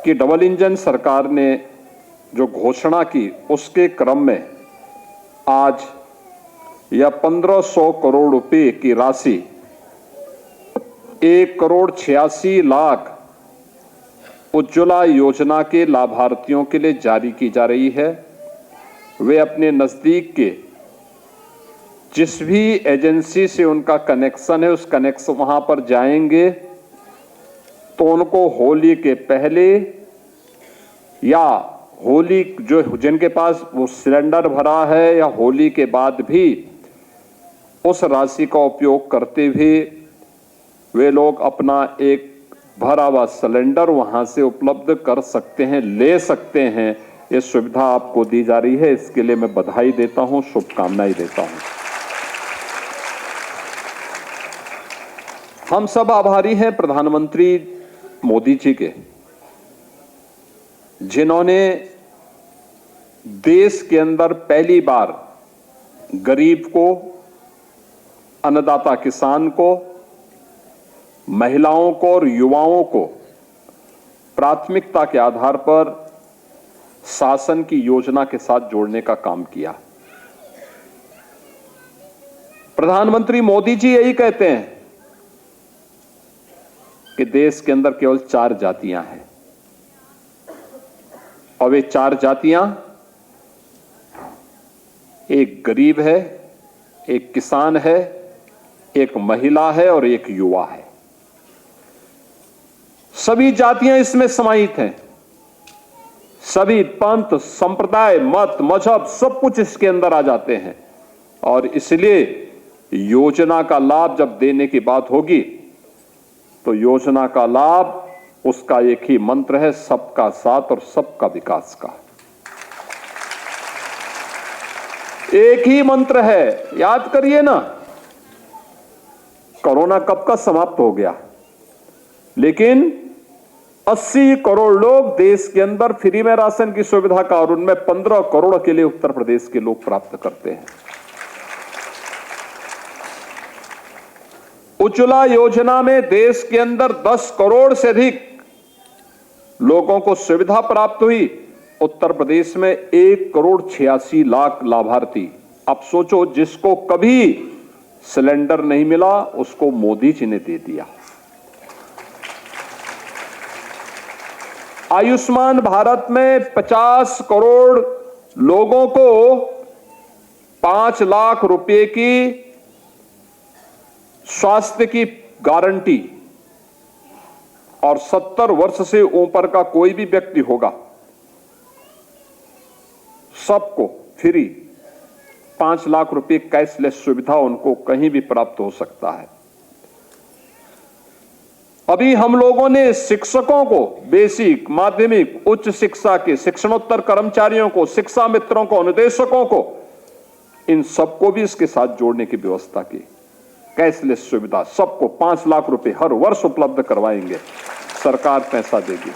कि double engine सरकार ने जो घोषणा की उसके क्रम में आज यह 1500 करोड़ रुपए की राशि 1,86,00,000 उज्ज्वला योजना के लाभार्थियों के लिए जारी की जा रही है। वे अपने नजदीक के जिस भी एजेंसी से उनका कनेक्शन है उस कनेक्शन वहां पर जाएंगे तो उनको होली के पहले या होली जो जिनके पास वो सिलेंडर भरा है या होली के बाद भी उस राशि का उपयोग करते हुए वे लोग अपना एक भरा हुआ सिलेंडर वहां से उपलब्ध कर सकते हैं, ले सकते हैं। ये सुविधा आपको दी जा रही है, इसके लिए मैं बधाई देता हूं, शुभकामनाएं देता हूं। हम सब आभारी हैं प्रधानमंत्री मोदी जी के, जिन्होंने देश के अंदर पहली बार गरीब को, अन्नदाता किसान को, महिलाओं को और युवाओं को प्राथमिकता के आधार पर शासन की योजना के साथ जोड़ने का काम किया। प्रधानमंत्री मोदी जी यही कहते हैं कि देश के अंदर केवल 4 जातियां हैं और वे 4 जातियां एक गरीब है, एक किसान है, एक महिला है और एक युवा है। सभी जातियां इसमें समाहित हैं। सभी पंथ, संप्रदाय, मत, मजहब सब कुछ इसके अंदर आ जाते हैं और इसलिए योजना का लाभ जब देने की बात होगी तो योजना का लाभ उसका एक ही मंत्र है, सबका साथ और सबका विकास का। एक ही मंत्र है, याद करिए ना। कोरोना कब का समाप्त हो गया, लेकिन 80 करोड़ लोग देश के अंदर फ्री में राशन की सुविधा का और उनमें 15 करोड़ के लिए उत्तर प्रदेश के लोग प्राप्त करते हैं। उज्ज्वला योजना में देश के अंदर 10 करोड़ से अधिक लोगों को सुविधा प्राप्त हुई। उत्तर प्रदेश में 1,86,00,000 लाभार्थी। अब सोचो, जिसको कभी सिलेंडर नहीं मिला उसको मोदी जी ने दे दिया। आयुष्मान भारत में 50 करोड़ लोगों को 5 लाख रुपए की स्वास्थ्य की गारंटी और 70 वर्ष से ऊपर का कोई भी व्यक्ति होगा सबको फ्री 5 लाख रुपए कैशलेस सुविधा उनको कहीं भी प्राप्त हो सकता है। अभी हम लोगों ने शिक्षकों को, बेसिक, माध्यमिक, उच्च शिक्षा के शिक्षणोत्तर कर्मचारियों को, शिक्षा मित्रों को, अनुदेशकों को, इन सबको भी इसके साथ जोड़ने की व्यवस्था की। कैशलेस सुविधा सबको 5 लाख रुपए हर वर्ष उपलब्ध करवाएंगे, सरकार पैसा देगी।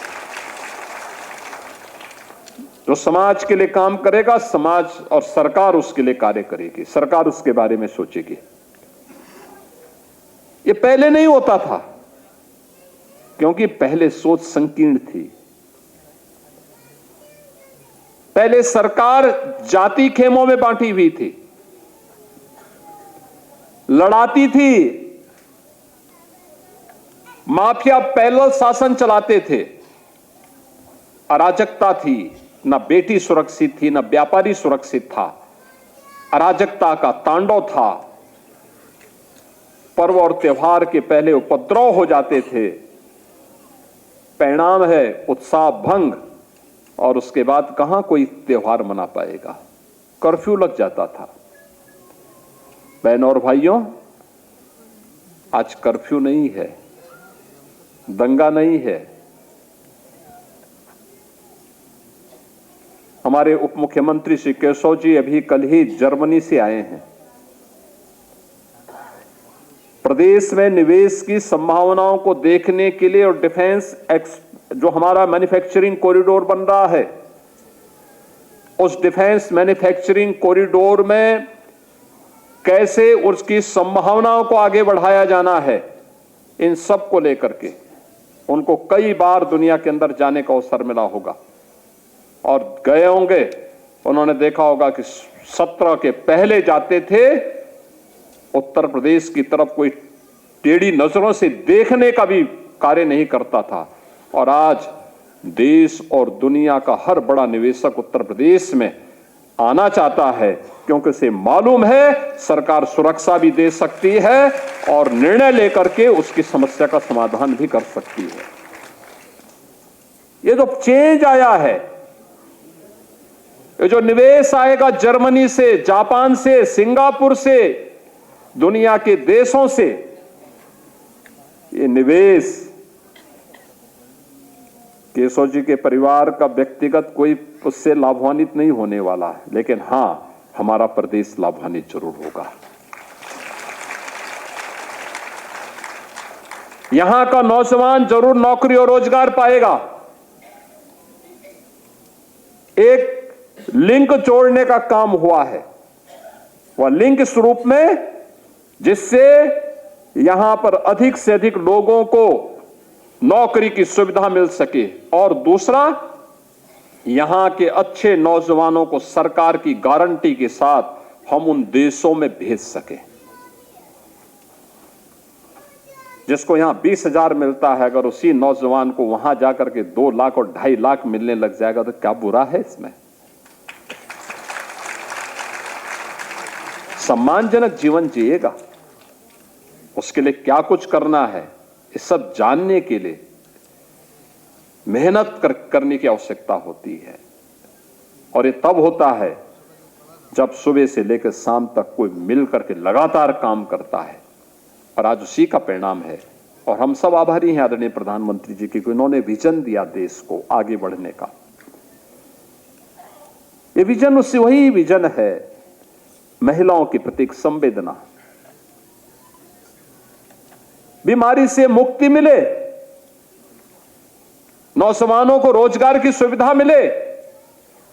जो समाज के लिए काम करेगा, समाज और सरकार उसके लिए कार्य करेगी, सरकार उसके बारे में सोचेगी। ये पहले नहीं होता था क्योंकि पहले सोच संकीर्ण थी। पहले सरकार जाति खेमों में बांटी हुई थी, लड़ाती थी, माफिया पैरेलल शासन चलाते थे, अराजकता थी, ना बेटी सुरक्षित थी, ना व्यापारी सुरक्षित था, अराजकता का तांडव था। पर्व और त्योहार के पहले उपद्रव हो जाते थे, परिणाम है उत्साह भंग और उसके बाद कहां कोई त्योहार मना पाएगा, कर्फ्यू लग जाता था। बहनों और भाइयों, आज कर्फ्यू नहीं है, दंगा नहीं है। हमारे उप मुख्यमंत्री श्री केशव जी अभी कल ही जर्मनी से आए हैं। प्रदेश में निवेश की संभावनाओं को देखने के लिए और डिफेंस जो हमारा मैन्युफैक्चरिंग कॉरिडोर बन रहा है, उस डिफेंस मैन्युफैक्चरिंग कॉरिडोर में कैसे उसकी संभावनाओं को आगे बढ़ाया जाना है, इन सब को लेकर के उनको कई बार दुनिया के अंदर जाने का अवसर मिला होगा और गए होंगे। उन्होंने देखा होगा कि 17 के पहले जाते थे, उत्तर प्रदेश की तरफ कोई टेढ़ी नजरों से देखने का भी कार्य नहीं करता था। और आज देश और दुनिया का हर बड़ा निवेशक उत्तर प्रदेश में आना चाहता है, क्योंकि उसे मालूम है सरकार सुरक्षा भी दे सकती है और निर्णय लेकर के उसकी समस्या का समाधान भी कर सकती है। ये जो चेंज आया है, ये जो निवेश आएगा जर्मनी से, जापान से, सिंगापुर से, दुनिया के देशों से, ये निवेश केशव जी के परिवार का व्यक्तिगत कोई उससे लाभान्वित नहीं होने वाला है, लेकिन हां, हमारा प्रदेश लाभान्वित जरूर होगा। यहां का नौजवान जरूर नौकरी और रोजगार पाएगा। एक लिंक जोड़ने का काम हुआ है, वह लिंक इस रूप में जिससे यहां पर अधिक से अधिक लोगों को नौकरी की सुविधा मिल सके और दूसरा, यहां के अच्छे नौजवानों को सरकार की गारंटी के साथ हम उन देशों में भेज सके। जिसको यहां 20,000 मिलता है, अगर उसी नौजवान को वहां जाकर के 2 लाख और 2.5 लाख मिलने लग जाएगा तो क्या बुरा है इसमें? सम्मानजनक जीवन जिएगा, उसके लिए क्या कुछ करना है, इस सब जानने के लिए मेहनत करने की आवश्यकता होती है। और ये तब होता है जब सुबह से लेकर शाम तक कोई मिल करके लगातार काम करता है। और आज उसी का परिणाम है। और हम सब आभारी हैं आदरणीय प्रधानमंत्री जी की, उन्होंने विजन दिया देश को आगे बढ़ने का। ये विजन उससे वही विजन है, महिलाओं के प्रति संवेदना, बीमारी से मुक्ति मिले, नौजवानों को रोजगार की सुविधा मिले,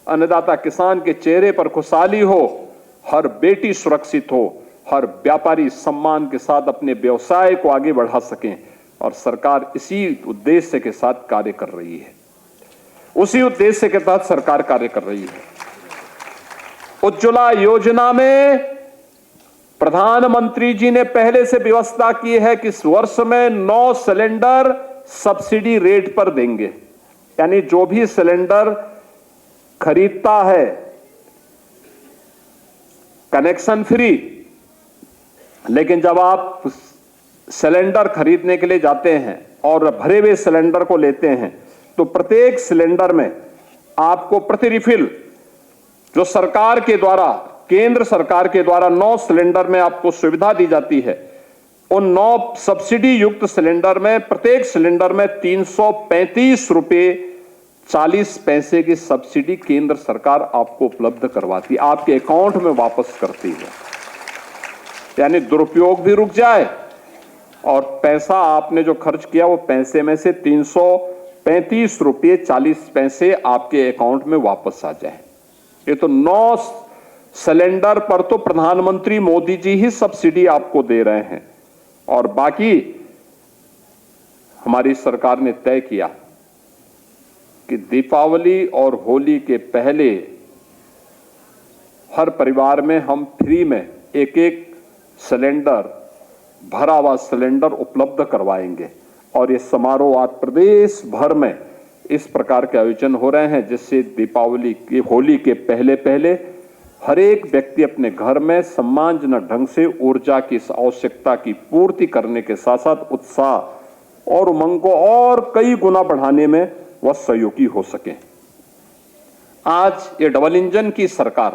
अन्नदाता किसान के चेहरे पर खुशहाली हो, हर बेटी सुरक्षित हो, हर व्यापारी सम्मान के साथ अपने व्यवसाय को आगे बढ़ा सकें। और सरकार इसी उद्देश्य के साथ कार्य कर रही है, उसी उद्देश्य के तहत सरकार कार्य कर रही है। उज्ज्वला योजना में प्रधानमंत्री जी ने पहले से व्यवस्था की है कि इस वर्ष में 9 सिलेंडर सब्सिडी रेट पर देंगे। यानी जो भी सिलेंडर खरीदता है कनेक्शन फ्री, लेकिन जब आप सिलेंडर खरीदने के लिए जाते हैं और भरे हुए सिलेंडर को लेते हैं तो प्रत्येक सिलेंडर में आपको प्रति रिफिल जो सरकार के द्वारा, केंद्र सरकार के द्वारा 9 सिलेंडर में आपको सुविधा दी जाती है, उन 9 सब्सिडी युक्त सिलेंडर में प्रत्येक सिलेंडर में 335 रुपए 40 पैसे की सब्सिडी केंद्र सरकार आपको उपलब्ध करवाती है, आपके अकाउंट में वापस करती है। यानी दुरुपयोग भी रुक जाए और पैसा आपने जो खर्च किया वो पैसे में से 335 रुपये 40 पैसे आपके अकाउंट में वापस आ जाए। ये तो 9 सिलेंडर पर तो प्रधानमंत्री मोदी जी ही सब्सिडी आपको दे रहे हैं। और बाकी हमारी सरकार ने तय किया कि दीपावली और होली के पहले हर परिवार में हम फ्री में एक सिलेंडर, भरा हुआ सिलेंडर उपलब्ध करवाएंगे। और ये समारोह आज प्रदेश भर में इस प्रकार के आयोजन हो रहे हैं, जिससे दीपावली की, होली के पहले हर एक व्यक्ति अपने घर में सम्मानजनक ढंग से ऊर्जा की इस आवश्यकता की पूर्ति करने के साथ साथ उत्साह और उमंग को और कई गुना बढ़ाने में वह सहयोगी हो सके। आज ये डबल इंजन की सरकार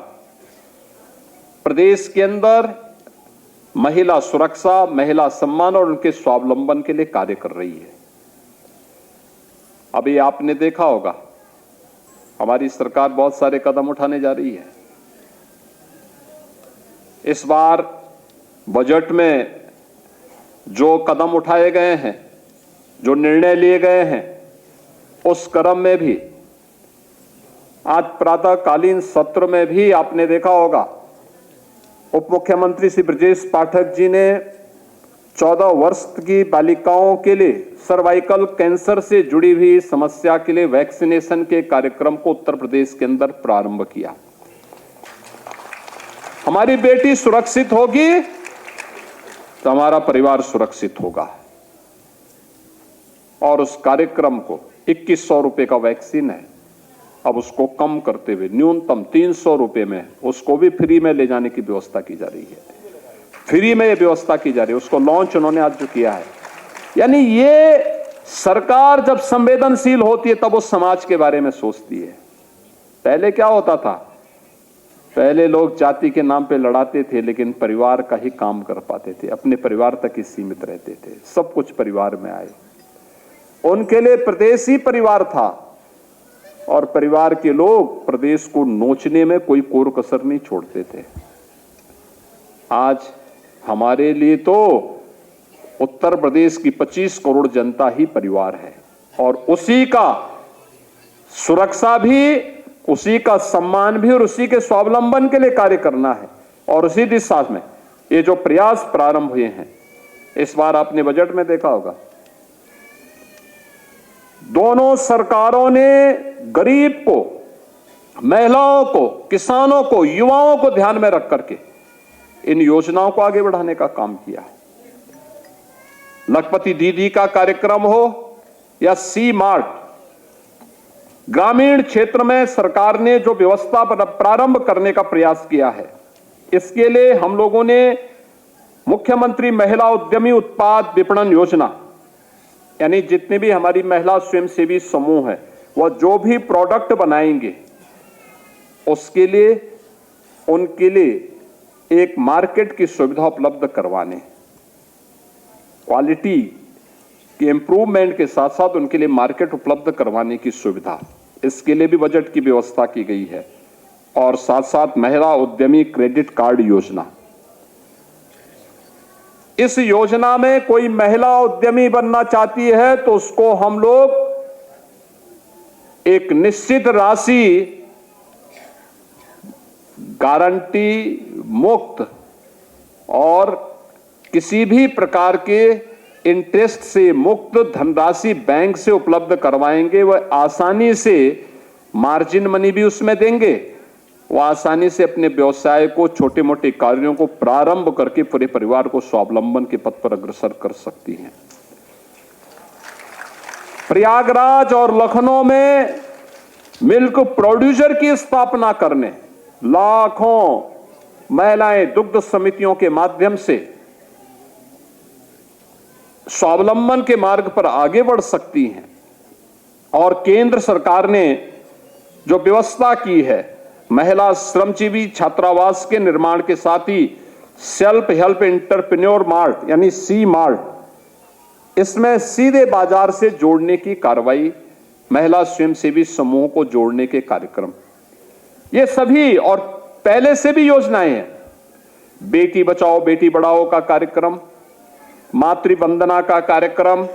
प्रदेश के अंदर महिला सुरक्षा, महिला सम्मान और उनके स्वावलंबन के लिए कार्य कर रही है। अभी आपने देखा होगा हमारी सरकार बहुत सारे कदम उठाने जा रही है। इस बार बजट में जो कदम उठाए गए हैं, जो निर्णय लिए गए हैं, उस क्रम में भी आज प्रातःकालीन सत्र में भी आपने देखा होगा उप मुख्यमंत्री श्री ब्रजेश पाठक जी ने 14 वर्ष की बालिकाओं के लिए सर्वाइकल कैंसर से जुड़ी हुई समस्या के लिए वैक्सीनेशन के कार्यक्रम को उत्तर प्रदेश के अंदर प्रारंभ किया। हमारी बेटी सुरक्षित होगी तो हमारा परिवार सुरक्षित होगा। और उस कार्यक्रम को 2100 रुपए का वैक्सीन है, अब उसको कम करते हुए न्यूनतम 300 रुपए में उसको भी फ्री में ले जाने की व्यवस्था की जा रही है। फ्री में ये व्यवस्था की जा रही है, उसको लॉन्च उन्होंने आज जो किया है। यानी ये सरकार जब संवेदनशील होती है तब वो समाज के बारे में सोचती है। पहले क्या होता था, पहले लोग जाति के नाम पे लड़ाते थे लेकिन परिवार का ही काम कर पाते थे, अपने परिवार तक ही सीमित रहते थे। सब कुछ परिवार में आए, उनके लिए प्रदेश ही परिवार था और परिवार के लोग प्रदेश को नोचने में कोई कोर कसर नहीं छोड़ते थे। आज हमारे लिए तो उत्तर प्रदेश की 25 करोड़ जनता ही परिवार है और उसी का सुरक्षा भी, उसी का सम्मान भी और उसी के स्वावलंबन के लिए कार्य करना है। और उसी दिशा में ये जो प्रयास प्रारंभ हुए हैं, इस बार आपने बजट में देखा होगा, दोनों सरकारों ने गरीब को, महिलाओं को, किसानों को, युवाओं को ध्यान में रख करके इन योजनाओं को आगे बढ़ाने का काम किया है। लखपति दीदी का कार्यक्रम हो या सी मार्ट, ग्रामीण क्षेत्र में सरकार ने जो व्यवस्था प्रारंभ करने का प्रयास किया है, इसके लिए हम लोगों ने मुख्यमंत्री महिला उद्यमी उत्पाद विपणन योजना, यानी जितने भी हमारी महिला स्वयंसेवी समूह है वह जो भी प्रोडक्ट बनाएंगे उसके लिए, उनके लिए एक मार्केट की सुविधा उपलब्ध करवाने, क्वालिटी के इंप्रूवमेंट के साथ साथ उनके लिए मार्केट उपलब्ध करवाने की सुविधा, इसके लिए भी बजट की व्यवस्था की गई है। और साथ साथ महिला उद्यमी क्रेडिट कार्ड योजना, इस योजना में कोई महिला उद्यमी बनना चाहती है तो उसको हम लोग एक निश्चित राशि गारंटी मुक्त और किसी भी प्रकार के इंटरेस्ट से मुक्त धनराशि बैंक से उपलब्ध करवाएंगे। वह आसानी से मार्जिन मनी भी उसमें देंगे, वह आसानी से अपने व्यवसाय को, छोटे मोटे कार्यों को प्रारंभ करके पूरे परिवार को स्वावलंबन के पथ पर अग्रसर कर सकती हैं। प्रयागराज और लखनऊ में मिल्क प्रोड्यूसर की स्थापना करने, लाखों महिलाएं दुग्ध समितियों के माध्यम से स्वावलंबन के मार्ग पर आगे बढ़ सकती हैं। और केंद्र सरकार ने जो व्यवस्था की है, महिला श्रमजीवी छात्रावास के निर्माण के साथ ही सेल्फ हेल्प एंटरप्रेन्योर मार्ट यानी सी मार्ट, इसमें सीधे बाजार से जोड़ने की कार्रवाई, महिला स्वयंसेवी समूह को जोड़ने के कार्यक्रम, ये सभी और पहले से भी योजनाएं हैं। बेटी बचाओ बेटी बढ़ाओ का कार्यक्रम, मातृ वंदना का कार्यक्रम,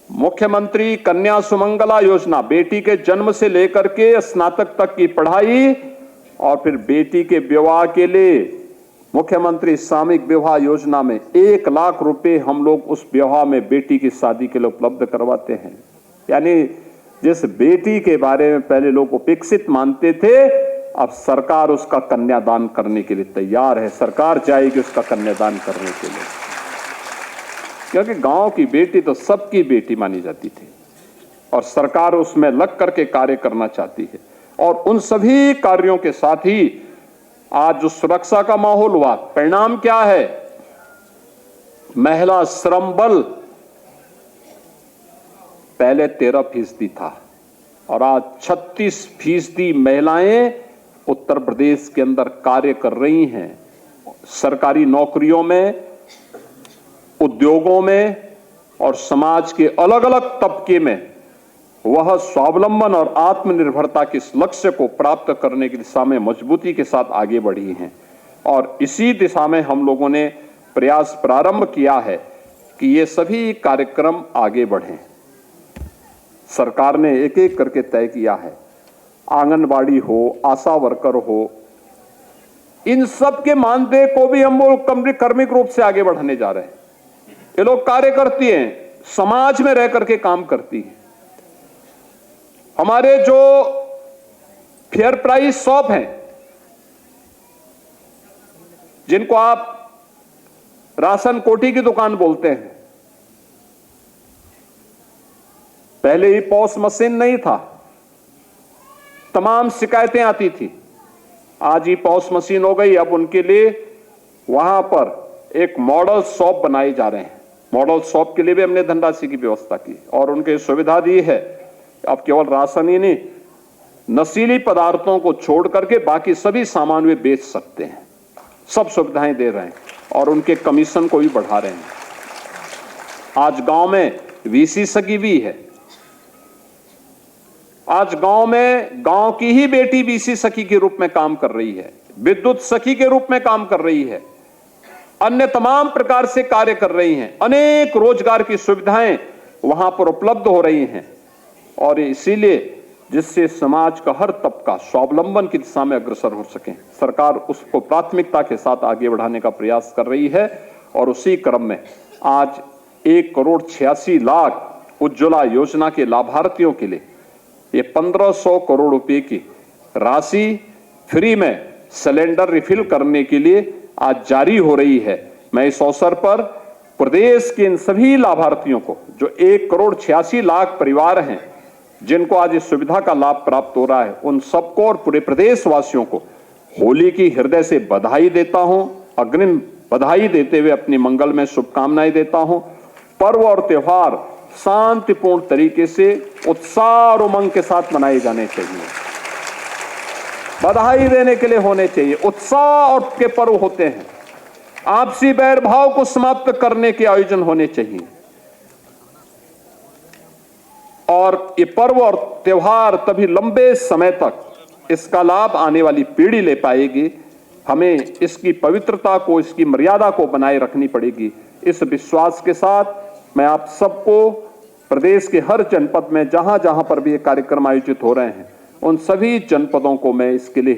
मुख्यमंत्री कन्या सुमंगला योजना, बेटी के जन्म से लेकर के स्नातक तक की पढ़ाई, और फिर बेटी के विवाह के लिए मुख्यमंत्री सामूहिक विवाह योजना में 1 लाख रुपए हम लोग उस विवाह में बेटी की शादी के लिए उपलब्ध करवाते हैं। यानी जिस बेटी के बारे में पहले लोग उपेक्षित मानते थे, अब सरकार उसका कन्यादान करने के लिए तैयार है। सरकार चाहेगी उसका कन्यादान करने के लिए, क्योंकि गांव की बेटी तो सबकी बेटी मानी जाती थी और सरकार उसमें लग करके कार्य करना चाहती है। और उन सभी कार्यों के साथ ही आज जो सुरक्षा का माहौल हुआ, परिणाम क्या है? महिला श्रम बल पहले 13% था और आज 36% महिलाएं उत्तर प्रदेश के अंदर कार्य कर रही हैं। सरकारी नौकरियों में, उद्योगों में और समाज के अलग अलग तबके में वह स्वावलंबन और आत्मनिर्भरता के इस लक्ष्य को प्राप्त करने की दिशा में मजबूती के साथ आगे बढ़ी हैं। और इसी दिशा में हम लोगों ने प्रयास प्रारंभ किया है कि ये सभी कार्यक्रम आगे बढ़ें। सरकार ने एक एक करके तय किया है, आंगनबाड़ी हो, आशा वर्कर हो, इन सब के मानदेय को भी हम लोग क्रमिक रूप से आगे बढ़ाने जा रहे हैं। ये लोग कार्य करती हैं, समाज में रह करके काम करती है। हमारे जो फेयर प्राइस शॉप हैं, जिनको आप राशन कोठी की दुकान बोलते हैं, पहले ही पॉस मशीन नहीं था, तमाम शिकायतें आती थी। आज ही पॉस मशीन हो गई। अब उनके लिए वहां पर एक मॉडल शॉप बनाए जा रहे हैं। मॉडल शॉप के लिए भी हमने धनराशि की व्यवस्था की और उनके सुविधा दी है। अब केवल राशन ही नहीं, नशीली पदार्थों को छोड़ करके बाकी सभी सामान वे बेच सकते हैं। सब सुविधाएं दे रहे हैं और उनके कमीशन को भी बढ़ा रहे हैं। आज गांव में वीसी सखी भी है। आज गांव में गांव की ही बेटी वीसी सखी के रूप में काम कर रही है, विद्युत सखी के रूप में काम कर रही है, अन्य तमाम प्रकार से कार्य कर रही हैं। अनेक रोजगार की सुविधाएं वहां पर उपलब्ध हो रही हैं और इसीलिए जिससे समाज का हर तबका स्वावलंबन की दिशा में अग्रसर हो सके, सरकार उसको प्राथमिकता के साथ आगे बढ़ाने का प्रयास कर रही है। और उसी क्रम में आज 1,86,00,000 उज्ज्वला योजना के लाभार्थियों के लिए ये 1,500 करोड़ रुपए की राशि फ्री में सिलेंडर रिफिल करने के लिए आज जारी हो रही है। मैं इस अवसर पर प्रदेश के इन सभी लाभार्थियों को, जो 1,86,00,000 परिवार हैं जिनको आज इस सुविधा का लाभ प्राप्त हो रहा है, उन सबको और पूरे प्रदेशवासियों को होली की हृदय से बधाई देता हूं। अग्रिम बधाई देते हुए अपनी मंगल में शुभकामनाएं देता हूं। पर्व और त्योहार शांतिपूर्ण तरीके से उत्साह और उमंग के साथ मनाए जाने चाहिए। बधाई देने के लिए होने चाहिए। उत्साह और के पर्व होते हैं। आपसी बैर भाव को समाप्त करने के आयोजन होने चाहिए और ये पर्व और त्योहार तभी लंबे समय तक इसका लाभ आने वाली पीढ़ी ले पाएगी। हमें इसकी पवित्रता को, इसकी मर्यादा को बनाए रखनी पड़ेगी। इस विश्वास के साथ मैं आप सबको प्रदेश के हर जनपद में जहां जहां पर भी ये कार्यक्रम आयोजित हो रहे हैं, उन सभी जनपदों को मैं इसके लिए